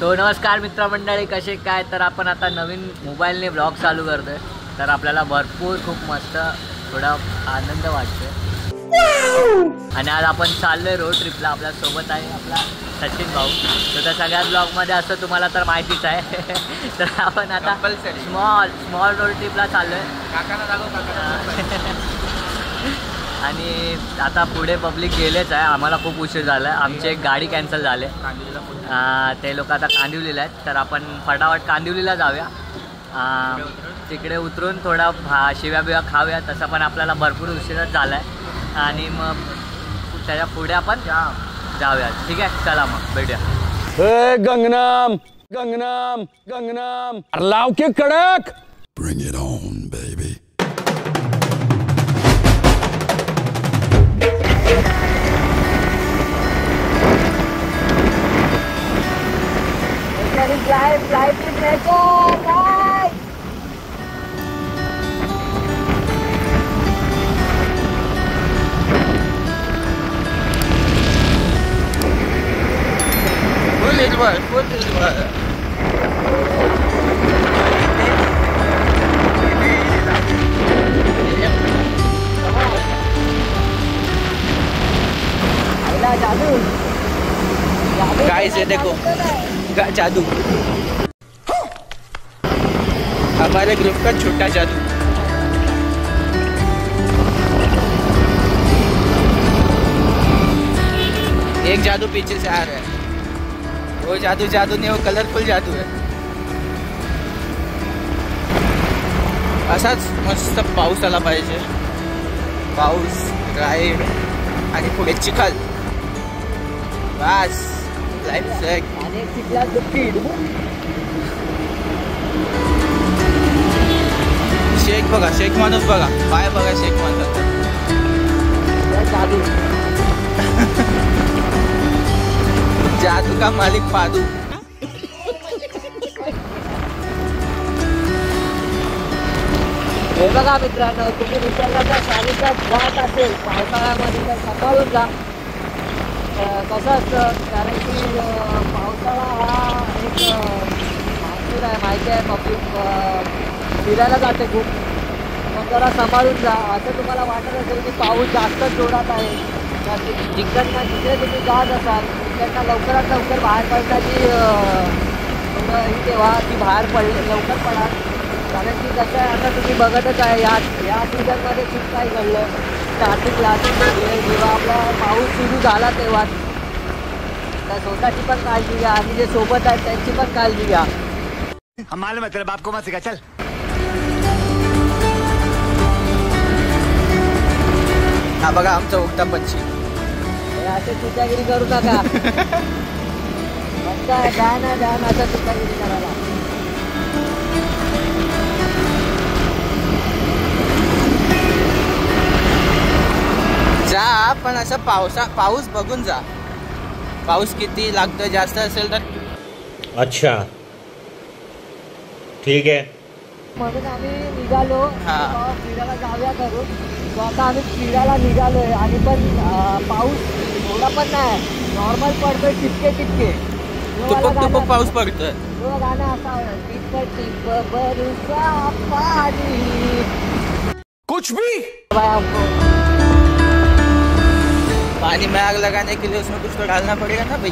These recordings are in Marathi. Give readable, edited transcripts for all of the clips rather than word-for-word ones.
सो नमस्कार मित्रमंडळी, कसे काय. तर आपण आता नवीन मोबाईलने ब्लॉग चालू करतोय. तर आपल्याला भरपूर खूप मस्त थोडा आनंद वाटतोय आणि आज आपण चाललोय रोड ट्रिपला. आपल्या सोबत आहे आपला सचिन भाऊ. तर त्या सगळ्या ब्लॉगमध्ये असं तुम्हाला तर माहितीच आहे. तर आपण आता स्मॉल रोड ट्रिपला चाललोय आणि आता पुढे पब्लिक गेलेच आहे. आम्हाला खूप उशीर झाला आहे. आमची एक गाडी कॅन्सल झाली. ते लोक आता कांदिवलीला आहेत. तर आपण फटाफट कांदिवलीला जाऊया. तिकडे उतरून थोडा शिव्या बिव्या खाऊया. तसं पण आपल्याला भरपूर उशीरच झाला आहे आणि मग त्याच्या पुढे आपण जाऊया. ठीक आहे, चला मग भेटूया. गंगनाम गंगनाम गंगनाम लाव के कडक. Bring it on, baby. Fly to Metro, guys! Full is well. Guys, ये देखो जादू, हमारे ग्रुप का छोटा जादू. एक जादू पीछे से आ रहा है. वो जादू नहीं, वो कलरफुल जादू है. असाच मस्त पाऊस आला पाहिजे. पाऊस, राईड आणि पुढे चिखल. बस लाईफ सेट. आणि चिखलात स्पीड. शेख बघा, शेख माणूस बघा, पाय बघा, शेख माणूस. जादू जादू का मालिक पादू. हे बघा मित्रांनो, तुम्ही निसर्गाच्या सानिध्यात जात असेल पावसाळ्यामध्ये तर सांभाळून जा. कसं असतं, कारण की पावसाळा हा एक मान्सून आहे, माहिती आहे. पब्लिक फिरायला जाते खूप, पण जरा सांभाळून जा. असं तुम्हाला वाटत असेल की पाऊस जास्तच जोरात आहे, तर जिकडनं जिकडे तुम्ही जात असाल तिकडनं लवकरात लवकर बाहेर पडण्याची ही तेव्हा ती बाहेर लवकर पडा. कारण की कसं आहे, आता तुम्ही बघतच आहे या सीझनमध्ये खूप काही घडलं. स्टार्टिंगला जेव्हा आपला पाऊस सुरू झाला तेव्हा तर स्वतःची पण काळजी घ्या आणि जे सोबत आहेत त्यांची पण काळजी घ्या. हमारे मतलब बाप को मत सिखा. चल हा बघा आमचा उगता पक्षी. असे चुकागिरी करू नका. मस्त आहे, द्या ना असं चुकागिरी करायला. जा, पण असं पाऊस बघून जा. पाऊस किती लागतोय, जास्त असेल तर अच्छा ठीक आहे. म्हणून आम्ही निघालो फिरायला जाऊया करून. तो आता आम्ही फिरायला निघालोय आणि पण पाऊस थोडा पण नाही, नॉर्मल पडतोय, टिपके. टुपक पाऊस पडतोय. तो गाणं असा टिप टिप बरसा पाणी कुछ भी पानी में आग लगाने के लिए उसमें कुछ तो डालना पड़ेगा ना भाई.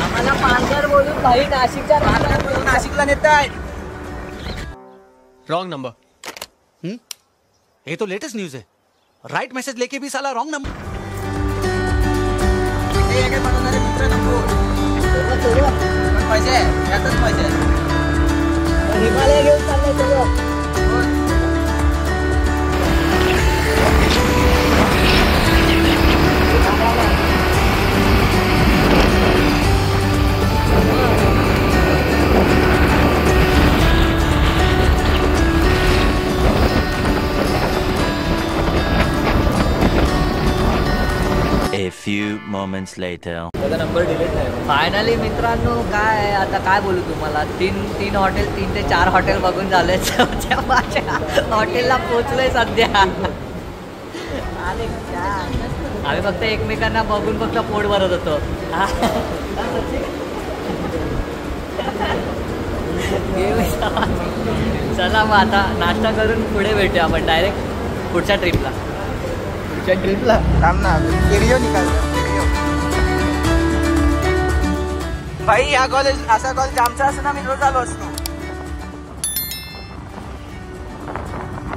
आम्हाला पालघर बोलून भाई नाशिकला नेता आहे. Wrong number. ये तो लेटेस्ट न्यूज है. राइट मैसेज लेके भी साला रॉन्ग नंबर. बनवणारे मित्र नको. मजा आहे, यातच मजा आहे. हिमालय घेऊन चाललंय सगळं. A few moments later. Finally मित्रांनो काय आहे, आता काय बोलू तुम्हाला, तीन हॉटेल 3 ते 4 हॉटेल बघून झाले. माझ्या हॉटेलला पोचलोय सध्या. आम्ही फक्त एकमेकांना बघून फक्त पोट भरत होतो. चला मग आता नाश्ता करून पुढे भेटूया आपण डायरेक्ट पुढच्या ट्रिपला. थांब ना, व्हिडिओ निकाल व्हिडिओ. भाई या कॉलेज असा कॉलेज आमचा असं ना, मी रोज आलो असतो.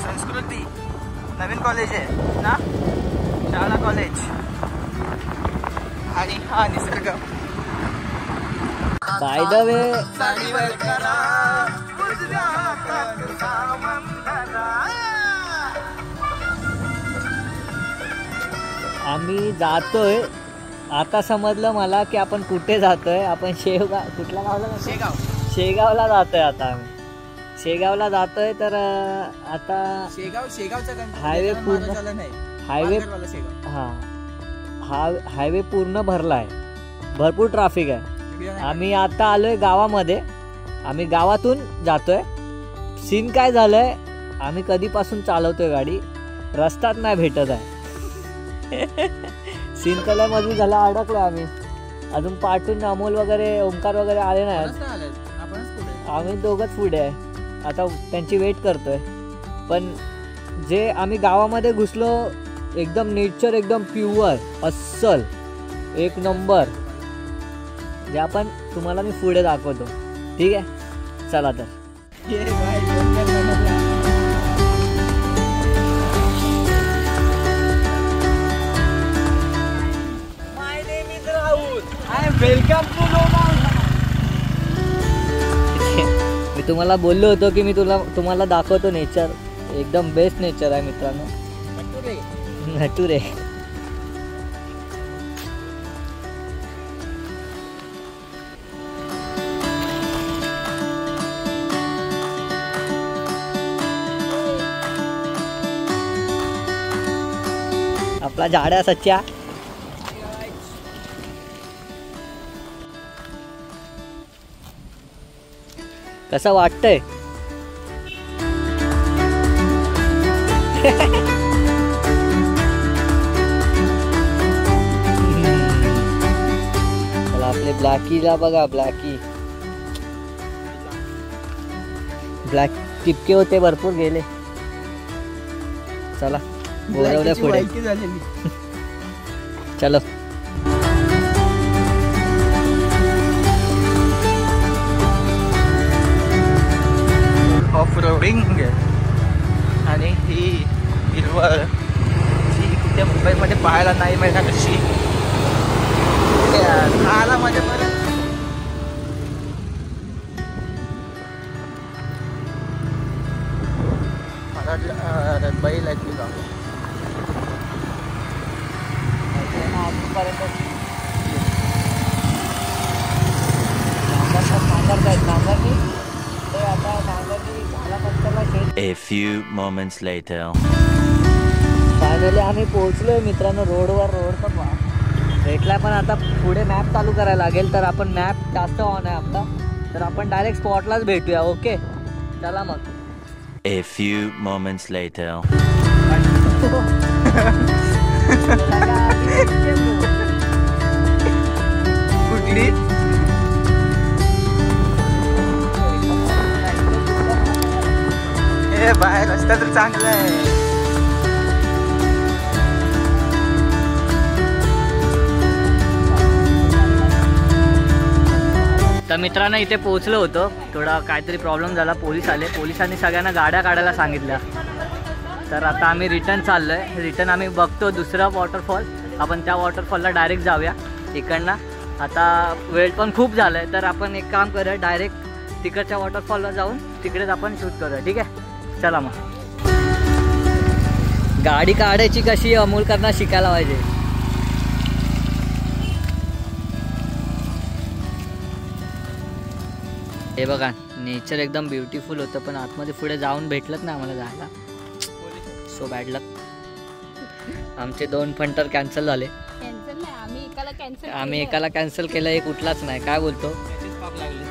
संस्कृती नवीन कॉलेज आहे ना, शाळा कॉलेज. आणि हा निसर्ग. बाय द वे आम्ही जातोय आता, समजलं मला की आपण कुठे जातोय. आपण कुठल्या गावला? शेगावला जातोय आता. आम्ही शेगावला जातोय. तर आता शेगावचा हायवे पूर्ण हायवे पूर्ण भरलाय, भरपूर ट्रॅफिक आहे. आम्ही आता आलोय गावामध्ये. आम्ही गावातून जातोय. सीन काय झालंय, आम्ही कधीपासून चालवतोय गाडी, रस्ताच नाही भेटत आहे. सीन कल्यामध्ये झाला, अडकलो आम्ही. अजून पाठून अमोल वगैरे ओंकार वगैरे आले नाहीत. आम्ही दोघंच पुढे आहे. आता त्यांची वेट करतोय. पण जे आम्ही गावामध्ये घुसलो, एकदम नेचर, एकदम प्युअर, अस्सल, एक नंबर. जे आपण तुम्हाला मी पुढे दाखवतो. ठीक आहे, चला तर. My name is Rahul. I am welcome to Lonavala. मी तुम्हाला बोललो होतो की मी तुम्हाला दाखवतो नेचर. एकदम बेस्ट नेचर आहे मित्रांनो. नटुरे. आपला झाड्या सच्चा. कसं वाटतंय? चला आपले ब्लॅकीला बघा. ब्लॅक टिपके होते, भरपूर गेले. चला बोरवल्या पुढे. चलो. ऑफ रोडिंग आणि ही हिरवळ जी कुठे मुंबईमध्ये पाहायला नाही मिळणार अशी. आला माझ्यापर्यंत. मला वाटलं बैल आहेत तुला. A few moments later. Finally आम्ही पोहोचलोय मित्रांनो रोडवर. रोड पण भेटलाय, पण आता पुढे मॅप चालू करायला लागेल. तर आपण मॅप जास्त ऑन आहे आपला, तर आपण डायरेक्ट स्पॉटलाच भेटूया. ओके, चला मग. A few moments later. कुठली हे बाहेर रस्ता तर चांगला आहे. तर मित्रांनो इथे पोहोचलो होतो. थोडा काहीतरी प्रॉब्लेम झाला, पोलीस आले. पोलिसांनी सगळ्यांना गाड्या काढायला सांगितल्या. तर आता आम्ही रिटर्न चाललो आहे. रिटर्न आम्ही बघतो दुसरा वॉटरफॉल. आपण त्या वॉटरफॉलला डायरेक्ट जाऊया इकडनं. आता वेळ पण खूप झालं आहे, तर आपण एक काम करूया, डायरेक्ट तिकडच्या वॉटरफॉलला जाऊन तिकडेच आपण शूट करूया. ठीक आहे, चला मग. गाडी काढायची कशी अमोल करणं शिकायला पाहिजे. हे बघा नेचर एकदम ब्युटिफुल होतं, पण आतमध्ये पुढे जाऊन भेटलंच नाही आम्हाला जायला. सो बॅड लक. आमचे 2 फंटर कॅन्सल झाले. नाही, आम्ही एकाला कॅन्सल आम्ही एकाला कॅन्सल केलं, एक उठलाच नाही. काय बोलतो? पाप लागले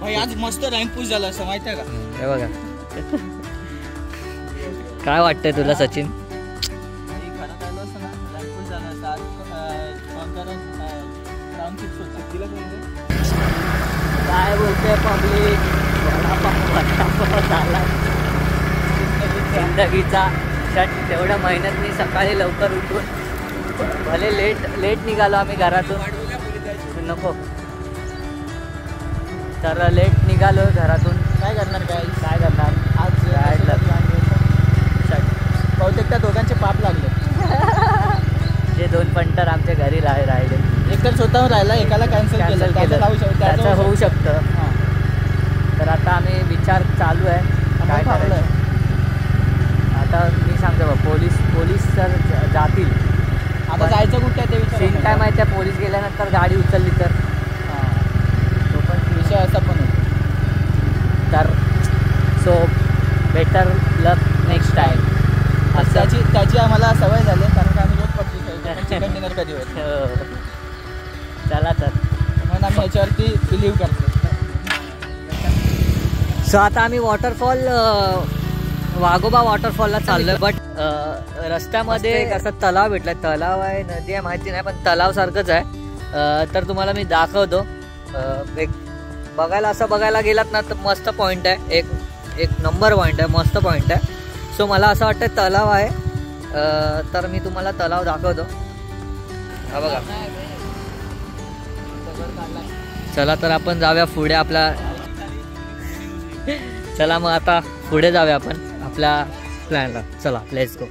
भाई. आज मस्त रँक पुश झालं असं माहिती आहे का? हे बघा. काय वाटतंय तुला सचिन? घरात आलो असं ना रँक पुश झालं असं. काय बोलतोय पब्लिक? झाला जिंदगीचा क्षण. तेवढ्या महिन्यात मी सकाळी लवकर उठून भले लेट निघालो आम्ही घरातून. नको तर लेट निघालो घरातून. काय करणार काय करणार आज? बहुतेक त्या दोघांचे पाप लागले. जे 2 पंटर आमच्या घरी राहिले. एक तर स्वतःहून राहिला, एकाला कॅन्सल केलं. त्याचं होऊ शकतं. तर आता आम्ही विचार चालू आहे काय करायचं. आता मी सांगतो बघ, पोलीस जर जातील. आता जायचं कुठे ते सीन काय माहिती आहे, पोलीस गेल्यानंतर गाडी उचलली तर तो पण विषय असा पण आहे. तर सो बेटर लक नेक्स्ट टाइम. त्याची आम्हाला सवय झाली, कारण की आम्ही रोज पबजी खेळतो. चिकन डिनर कधी होत. चला तर म्हणून आम्ही याच्यावरती बिलीव्ह करतो. सो आता आम्ही वॉटरफॉल वाघोबा वॉटरफॉलला चाललोय. बट रस्त्यामध्ये असं तलाव भेटलाय. तलाव आहे नदी आहे माहिती नाही, पण तलाव सारखंच आहे. तर तुम्हाला मी दाखवतो. एक बघायला गेलात ना तर मस्त पॉईंट आहे. एक नंबर पॉईंट आहे, मस्त पॉईंट आहे. सो मला असं वाटतं तलाव आहे. तर मी तुम्हाला तलाव दाखवतो. हा बघा. चला तर आपण जाऊया पुढे आपला. चला मग आता पुढे जाऊया आपण आपल्या प्लॅनला. चला लेट्स गो.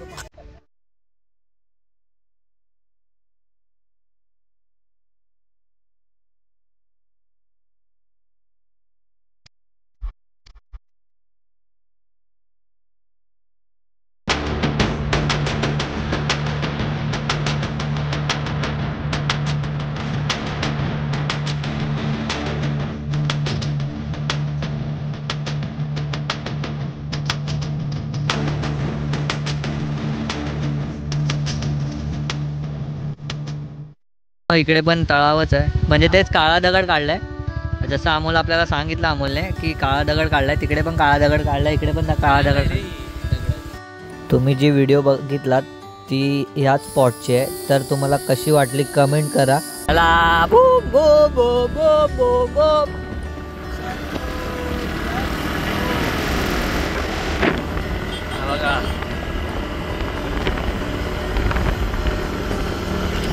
इकडे पण तळावच आहे, म्हणजे तेच काळा दगड काढलाय. जसं अमोल आपल्याला सांगितलं अमोलने की काळा दगड काढलाय. तिकडे पण काळा दगड काढलाय, इकडे पण काळा दगड. तुम्ही जी व्हिडिओ बघितलात ती ह्याच स्पॉटची आहे. तर तुम्हाला कशी वाटली कमेंट करा. चला बो बो बो बो बो बो. बघा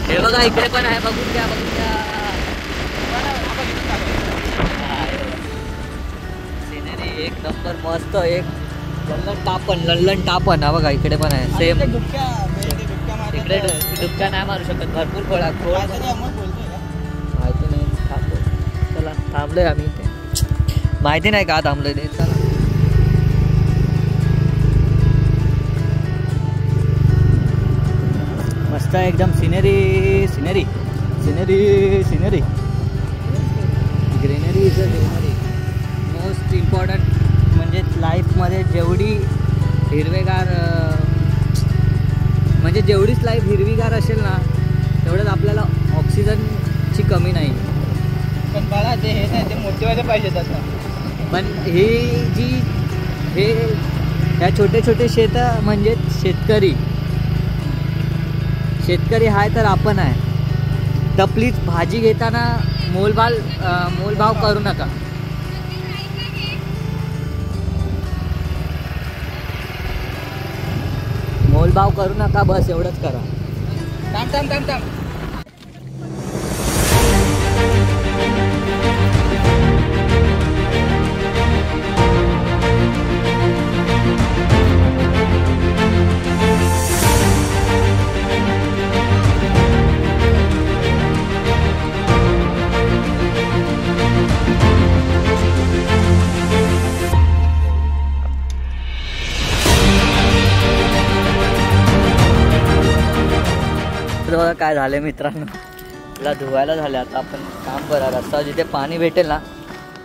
हे बघा इकडे पण आहे. बघून घ्या. सिनरी एक नंबर मस्त. एक लल्लन टापन हा बघा इकडे पण आहे सेम. इकडे डुबक्या नाही मारू शकत, भरपूर खोळा माहिती नाही. चला थांबलोय आम्ही इथे. माहिती नाही का थांबलोय ते. चला मस्त आहे एकदम. Scenery greenery is a greenery. Most important म्हणजे लाईफमध्ये जेवढी हिरवेगार म्हणजे जेवढीच लाईफ हिरवीगार असेल ना तेवढंच आपल्याला ऑक्सिजनची कमी नाही. पण मला ते हे नाही, ते मोठेवाले पाहिजेत असं. पण ह्या छोटे शेतं म्हणजे शेतकरी आहे तर आपण आहे. तर प्लीज भाजी घेताना मोलभाव करू नका. मोलभाव करू नका, बस एवढंच करा. थांब. बघा काय झालंय मित्रांनो, तिला धुवायला झाले. आता आपण काम करा, रस्ता जिथे पाणी भेटेल ना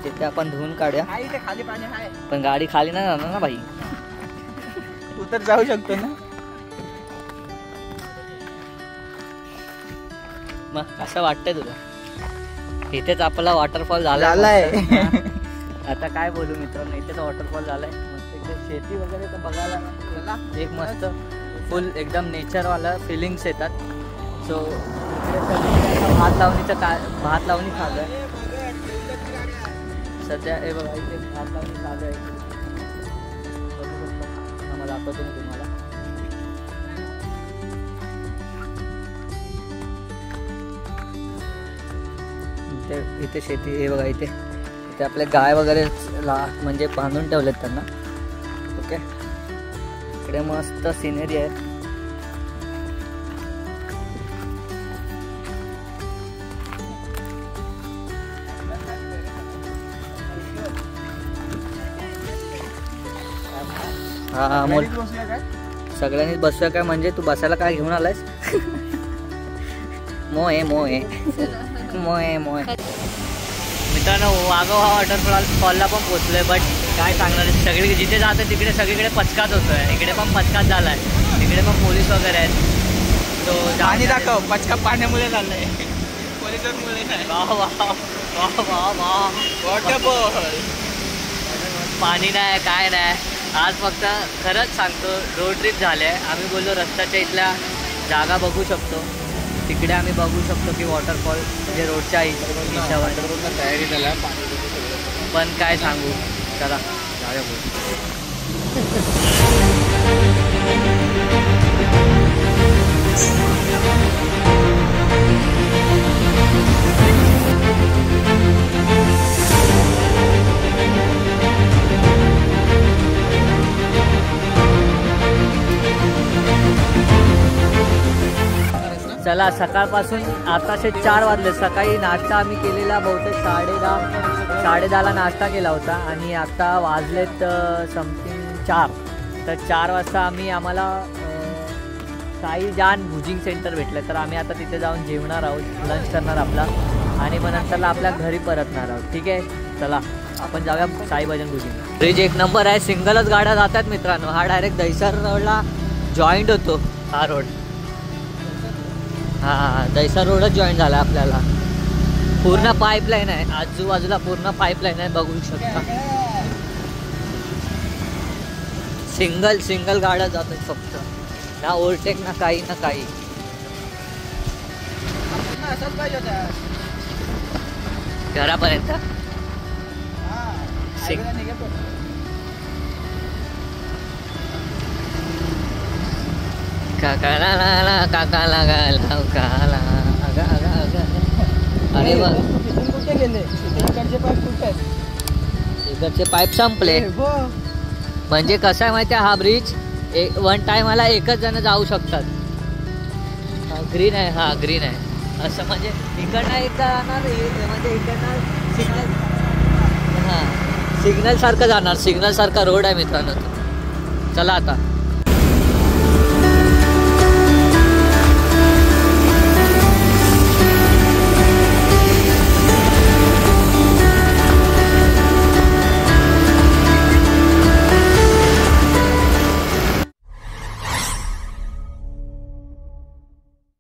तिथे आपण धुवून काढूया. खाली पाणी आहे, पण गाडी खाली नाही जाणार ना भाई. तू तर जाऊ शकतो ना. मग असं वाटतंय तुला? इथेच आपला वॉटरफॉल झालाय. आता काय बोलू मित्रांनो, इथेच वॉटरफॉल झालाय. मस्त एकदम शेती वगैरे तर बघायला एक मस्त फुल एकदम नेचरवाला फिलिंग्स येतात. सो भात लावणीचं भात लावणी चालू आहे सध्या. हे बघा इथे भात लावणी चालू आहे. आम्हाला दाखवतो मी तुम्हाला. इथे शेती हे बघा. इथे आपले गाय वगैरे म्हणजे बांधून ठेवलेत त्यांना. ओके, इकडे मस्त सिनेरी आहे. हा मोल सगळ्यांनीच बसूया काय? म्हणजे तू बसायला काय घेऊन आलायस? मोय मित्रांनो, वाघोबा वॉटरफॉलला पण पोहोचलोय. बट काय सांगणार, सगळी जिथे जाते तिकडे सगळीकडे पचकाच होतोय. इकडे पण पचकाच झालाय. इकडे पण पोलीस वगैरे आहेत. तो पाणी दाखव. पचका पाण्यामुळे झालंय, पोलिसांमुळे नाही. वॉटरफॉल. पाणी नाही काय नाही. आज फक्त खरंच सांगतो रोड ट्रिप झाले आहे. आम्ही बोललो रस्त्याच्या इथल्या जागा बघू शकतो. तिकडे आम्ही बघू शकतो की वॉटरफॉल म्हणजे रोडच्या हिच्यावर तयारी झाला. पण काय सांगू, चला जाऊया बोल. चला, सकाळपासून आताशे 4 वाजले. सकाळी नाश्ता आम्ही केलेला बहुतेक 10:30 नाश्ता केला होता आणि आता वाजलेत समथिंग 4. तर 4 वाजता आम्हाला साई जान भुजिंग सेंटर भेटलं. तर आम्ही आता तिथे जाऊन जेवणार आहोत, लंच करणार आपला आणि मग नंतरला आपल्या घरी परतणार आहोत. ठीक आहे, चला आपण जाऊया साई भजन भुजिंग. ब्रिज एक नंबर आहे. सिंगलच गाड्या जातात मित्रांनो. हा डायरेक्ट दहिसर रोडला जॉईंट होतो हा रोड. हां, दहिसर रोडच जॉईन झाला आपल्याला. पूर्ण पाईपलाईन आहे, आजूबाजूला पूर्ण पाईपलाईन आहे, बघू शकता. सिंगल गाड्या जातात फक्त, ना ओव्हरटेक ना काही ना काही. घरापर्यंत काकाला अरे बघ, इकडचे पाईप संपले. म्हणजे कसं आहे माहिती आहे, हा ब्रिज वन टाइमला एकच जण जाऊ शकतात. ग्रीन आहे, हा ग्रीन आहे. असं म्हणजे इकडनं एकदा जाणार, म्हणजे इकडनं सिग्नल, हां सिग्नल सारखं जाणार. सिग्नल सारखा रोड आहे मित्रांनो. चला आता